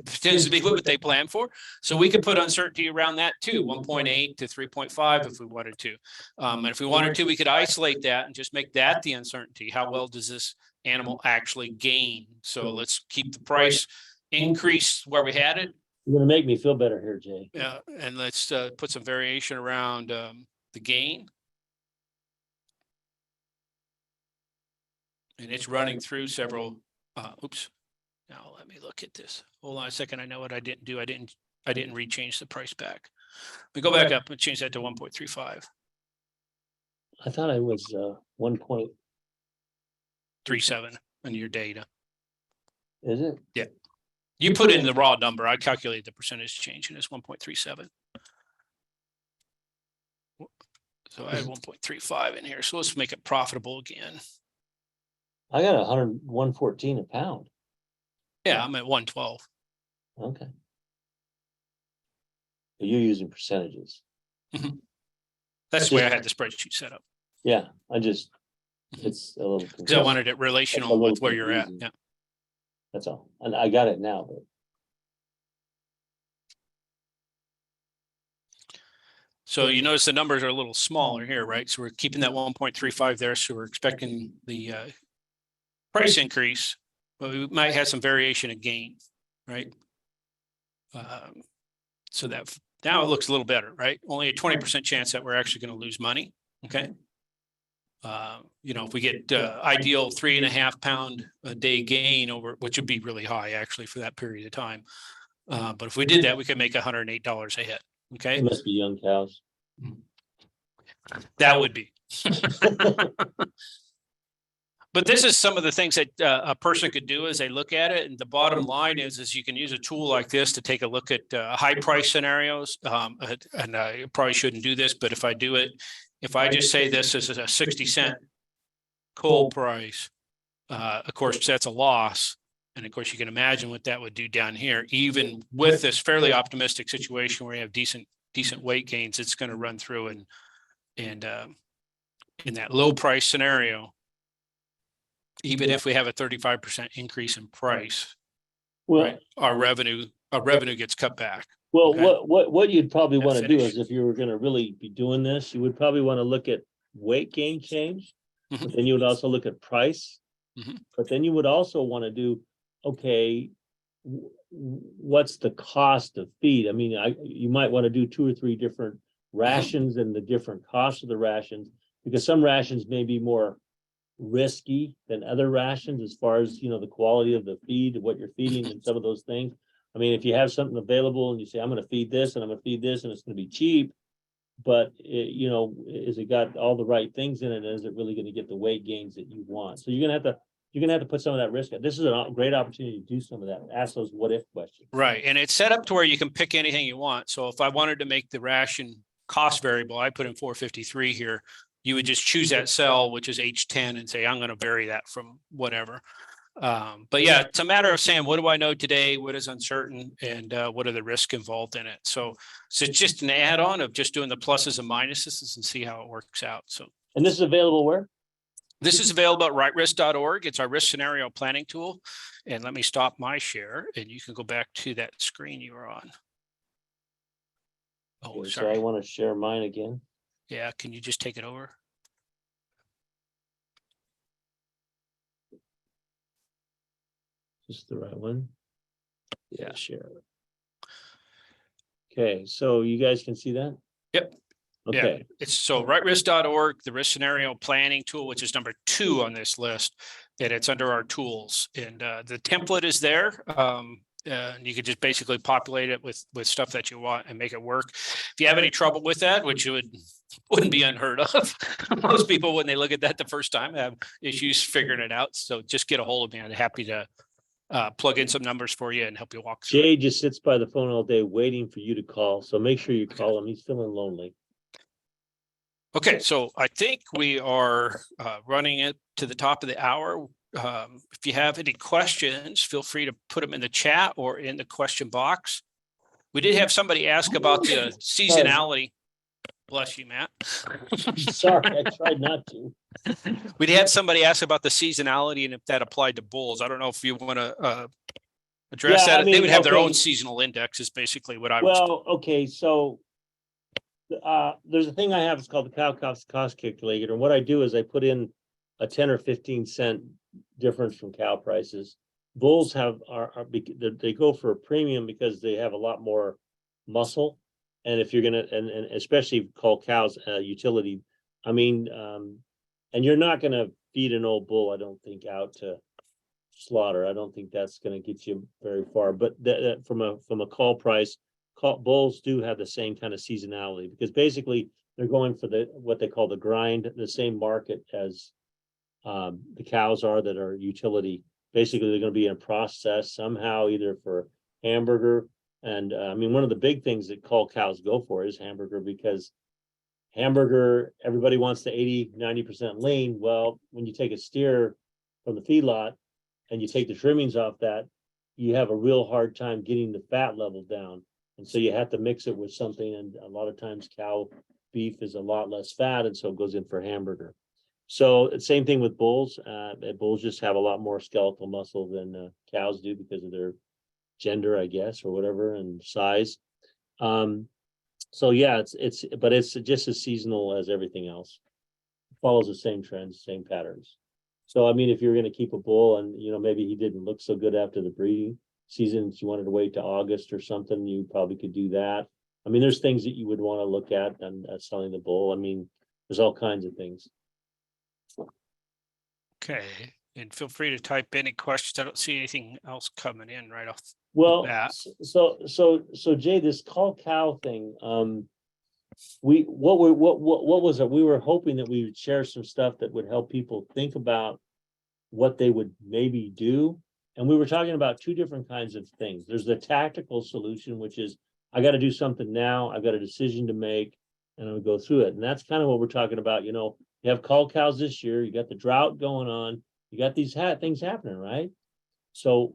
tends to be what they plan for. So we could put uncertainty around that too, 1.8 to 3.5 if we wanted to. And if we wanted to, we could isolate that and just make that the uncertainty. How well does this animal actually gain? So let's keep the price increase where we had it. You're going to make me feel better here, Jay. Yeah, and let's put some variation around the gain. And it's running through several, oops. Now let me look at this. Hold on a second. I know what I didn't do. I didn't rechange the price back. We go back up and change that to 1.35. I thought it was 1.37 in your data. Is it? Yeah. You put in the raw number. I calculated the percentage change and it's 1.37. So I had 1.35 in here. So let's make it profitable again. I got 114 a pound. Yeah, I'm at 112. Okay. But you're using percentages. Mm-hmm. That's the way I had the spreadsheet set up. Yeah, it's a little because I wanted it relational with where you're at. Yeah. That's all. And I got it now, but so you notice the numbers are a little smaller here, right? So we're keeping that 1.35 there. So we're expecting the price increase, but we might have some variation of gain, right? So that now it looks a little better, right? Only a 20% chance that we're actually going to lose money. Okay. If we get ideal 3.5 pound a day gain over, which would be really high actually for that period of time. But if we did that, we could make $108 a head. Okay. it must be young cows. That would be. But this is some of the things that a person could do as they look at it. And the bottom line is you can use a tool like this to take a look at high price scenarios. And I probably shouldn't do this, but if I do it, if I just say this is a 60-cent coal price, of course, that's a loss. And of course, you can imagine what that would do down here, even with this fairly optimistic situation where you have decent weight gains, it's going to run through and in that low price scenario, even if we have a 35% increase in price, Well, right, our revenue gets cut back. well, Okay. what you'd probably And want to do finish. is if you were going to really be doing this, you would probably want to look at weight gain change. Mhm. But then you would also look at price. Mhm. But then you would also want to do, okay, what's the cost of feed? I mean, you might want to do 2 or 3 different rations and the different costs of the rations, because some rations may be more risky than other rations as far as, the quality of the feed, what you're feeding and some of those things. I mean, if you have something available and you say, I'm going to feed this and I'm going to feed this and it's going to be cheap, but is it got all the right things in it? And is it really going to get the weight gains that you want? So you're going to have to put some of that risk. This is a great opportunity to do some of that. Ask those what if questions. Right. And it's set up to where you can pick anything you want. So if I wanted to make the ration cost variable, I put in 453 here. You would just choose that cell, which is H10, and say, I'm going to vary that from whatever. But yeah, it's a matter of saying, what do I know today? What is uncertain? And what are the risks involved in it? So it's just an add-on of just doing the pluses and minuses and see how it works out. So, And this is available where? this is available at rightrisk.org. It's our risk scenario planning tool. And let me stop my share and you can go back to that screen you were on. Oh, Okay, so sorry. I want to share mine again. Yeah, can you just take it over? Just the right one. Yeah. Share. Okay, so you guys can see that? Yep. Okay. Yeah, it's so rightrisk.org, the risk scenario planning tool, which is number 2 on this list, and it's under our tools. And the template is there. You could just basically populate it with stuff that you want and make it work. If you have any trouble with that, which wouldn't be unheard of, most people when they look at that the first time have issues figuring it out. So just get a hold of me. I'm happy to plug in some numbers for you and help you walk through. Jay just sits by the phone all day waiting for you to call. So make sure you call him. He's feeling lonely. Okay, so I think we are running it to the top of the hour. If you have any questions, feel free to put them in the chat or in the question box. We did have somebody ask about the seasonality. Bless you, Matt. Sorry, I tried not to. We had somebody ask about the seasonality and if that applied to bulls. I don't know if you want to address Yeah, that. I mean, They would have their okay. own seasonal index is basically what I was. Well, okay, so there's a thing I have, it's called the cow cost calculator. And what I do is I put in a 10 or 15 cent difference from cow prices. Bulls they go for a premium because they have a lot more muscle. And if you're gonna, and especially call cows utility, I mean, and you're not gonna feed an old bull, I don't think, out to slaughter. I don't think that's gonna get you very far. But from a call price, bulls do have the same kind of seasonality because basically they're going for what they call the grind, the same market as the cows are that are utility. Basically, they're going to be in a process somehow, either for hamburger. And I mean, one of the big things that cull cows go for is hamburger, because hamburger, everybody wants the 80-90% lean. Well, when you take a steer from the feedlot and you take the trimmings off that, you have a real hard time getting the fat level down. And so you have to mix it with something. And a lot of times cow beef is a lot less fat. And so it goes in for hamburger. So same thing with bulls. Bulls just have a lot more skeletal muscle than cows do because of their gender, I guess, or whatever, and size. So yeah, but it's just as seasonal as everything else. It follows the same trends, same patterns. So I mean, if you're going to keep a bull and maybe he didn't look so good after the breeding season, if you wanted to wait to August or something, you probably could do that. I mean, there's things that you would want to look at and selling the bull. I mean, there's all kinds of things. Okay, and feel free to type any questions. I don't see anything else coming in right off. Well, that. so Jay, this call cow thing, what was it? We were hoping that we would share some stuff that would help people think about what they would maybe do. And we were talking about two different kinds of things. There's the tactical solution, which is I got to do something now. I've got a decision to make, and I'm gonna go through it. And that's kind of what we're talking about. You know, you have cull cows this year. You got the drought going on. You got these things happening, right? So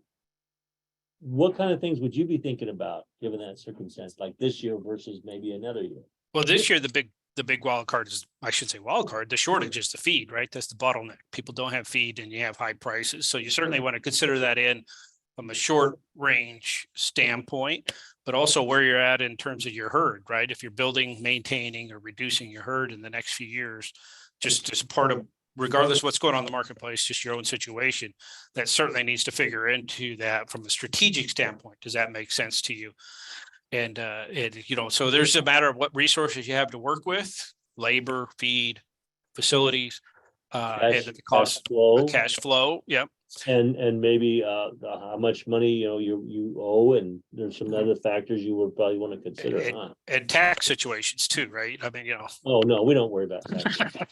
what kind of things would you be thinking about given that circumstance, like this year versus maybe another year? Well, this year, the big wild card is, I should say wild card, the shortage is the feed, right? That's the bottleneck. People don't have feed and you have high prices. So you certainly want to consider that in from a short range standpoint, but also where you're at in terms of your herd, right? If you're building, maintaining, or reducing your herd in the next few years, just part of, regardless of what's going on in the marketplace, just your own situation, that certainly needs to figure into that from a strategic standpoint. Does that make sense to you? And so there's a matter of what resources you have to work with: labor, feed, facilities, and the cost, cash flow. Yep. And maybe how much money you owe, and there's some other factors you would probably want to consider. And tax situations too, right? I mean, Oh no, we don't worry about that.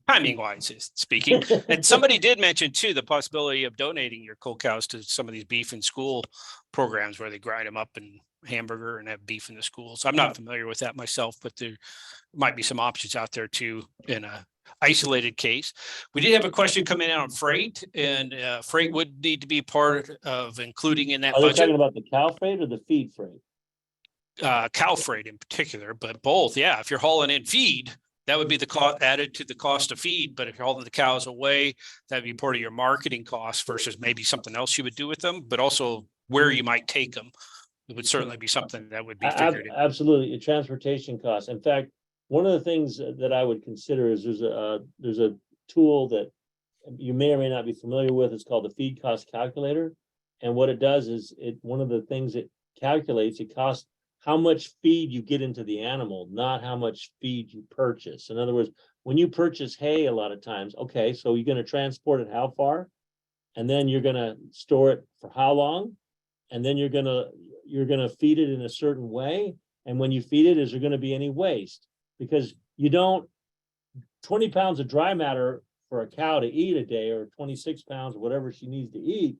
Timing wise speaking. And somebody did mention too the possibility of donating your cull cows to some of these beef in school programs where they grind them up in hamburger and have beef in the schools. I'm not familiar with that myself, but there might be some options out there too in a isolated case. We did have a question coming in on freight, and freight would need to be part of including in that Are they budget. talking about the cow freight or the feed freight? Cow freight in particular, but both. Yeah, if you're hauling in feed, that would be the cost added to the cost of feed. But if you're hauling the cows away, that'd be part of your marketing costs versus maybe something else you would do with them, but also where you might take them. It would certainly be something that would be figured in. Absolutely, transportation costs. In fact, one of the things that I would consider is there's a tool that you may or may not be familiar with. It's called the feed cost calculator. And what it does is one of the things it calculates, it costs how much feed you get into the animal, not how much feed you purchase. In other words, when you purchase hay, a lot of times, okay, so you're going to transport it how far? And then you're going to store it for how long? And then you're going to feed it in a certain way. And when you feed it, is there going to be any waste? Because you don't, 20 pounds of dry matter for a cow to eat a day, or 26 pounds, or whatever she needs to eat,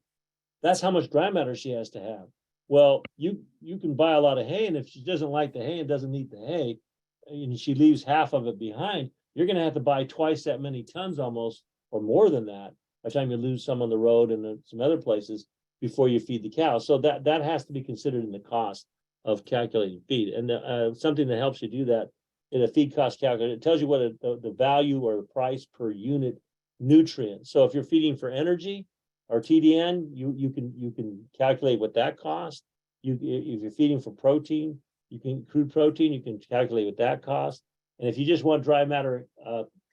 that's how much dry matter she has to have. Well, you can buy a lot of hay, and if she doesn't like the hay and doesn't eat the hay, and she leaves half of it behind, you're going to have to buy twice that many tons almost, or more than that, by the time you lose some on the road and some other places before you feed the cow. So that has to be considered in the cost of calculating feed. And something that helps you do that in a feed cost calculator, it tells you what the value or the price per unit nutrient. So if you're feeding for energy or TDN, you can calculate what that costs. If you're feeding for protein, crude protein, you can calculate what that costs. And if you just want dry matter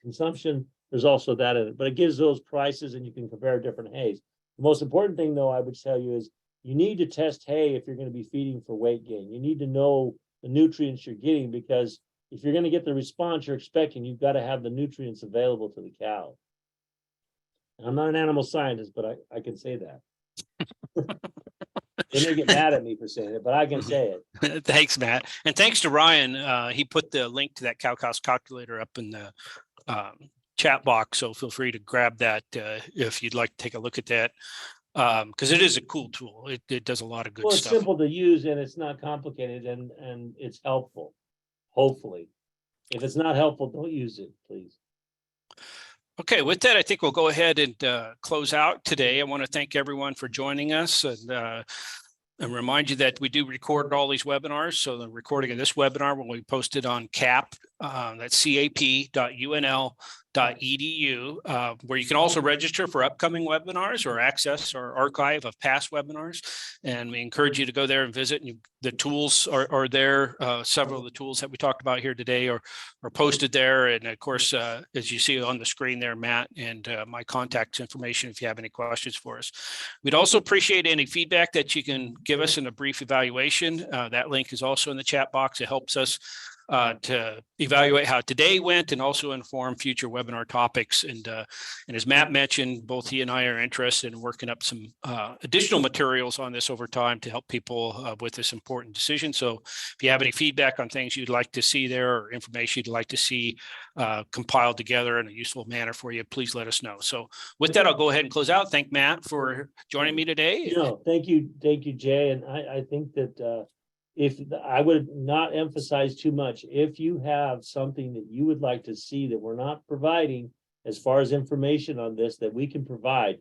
consumption, there's also that in it. But it gives those prices, and you can compare different hays. The most important thing, though, I would tell you is you need to test hay if you're going to be feeding for weight gain. You need to know the nutrients you're getting, because if you're going to get the response you're expecting, you've got to have the nutrients available to the cow. And I'm not an animal scientist, but I can say that. They may get mad at me for saying it, but I can say it. Thanks, Matt. And thanks to Ryan. He put the link to that cow cost calculator up in the chat box. So feel free to grab that if you'd like to take a look at that. Because it is a cool tool. It does a lot of good stuff. It's simple to use, and it's not complicated, and it's helpful. Hopefully. If it's not helpful, don't use it, please. Okay, with that, I think we'll go ahead and close out today. I want to thank everyone for joining us, and remind you that we do record all these webinars. So the recording of this webinar will be posted on CAP, that's cap.unl.edu, where you can also register for upcoming webinars or access our archive of past webinars. And we encourage you to go there and visit. And the tools are there. Several of the tools that we talked about here today are posted there. And of course, as you see on the screen there, Matt and my contact information if you have any questions for us. We'd also appreciate any feedback that you can give us in a brief evaluation. That link is also in the chat box. It helps us to evaluate how today went and also inform future webinar topics. And as Matt mentioned, both he and I are interested in working up some additional materials on this over time to help people with this important decision. So if you have any feedback on things you'd like to see there or information you'd like to see compiled together in a useful manner for you, please let us know. So with that, I'll go ahead and close out. Thank Matt for joining me today. No, thank you, Jay. And I think that if I would not emphasize too much, if you have something that you would like to see that we're not providing as far as information on this that we can provide,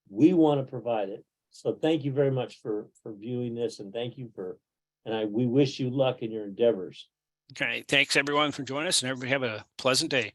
we want to provide it. So thank you very much for viewing this, and thank you we wish you luck in your endeavors. Okay, thanks everyone for joining us, and everybody have a pleasant day.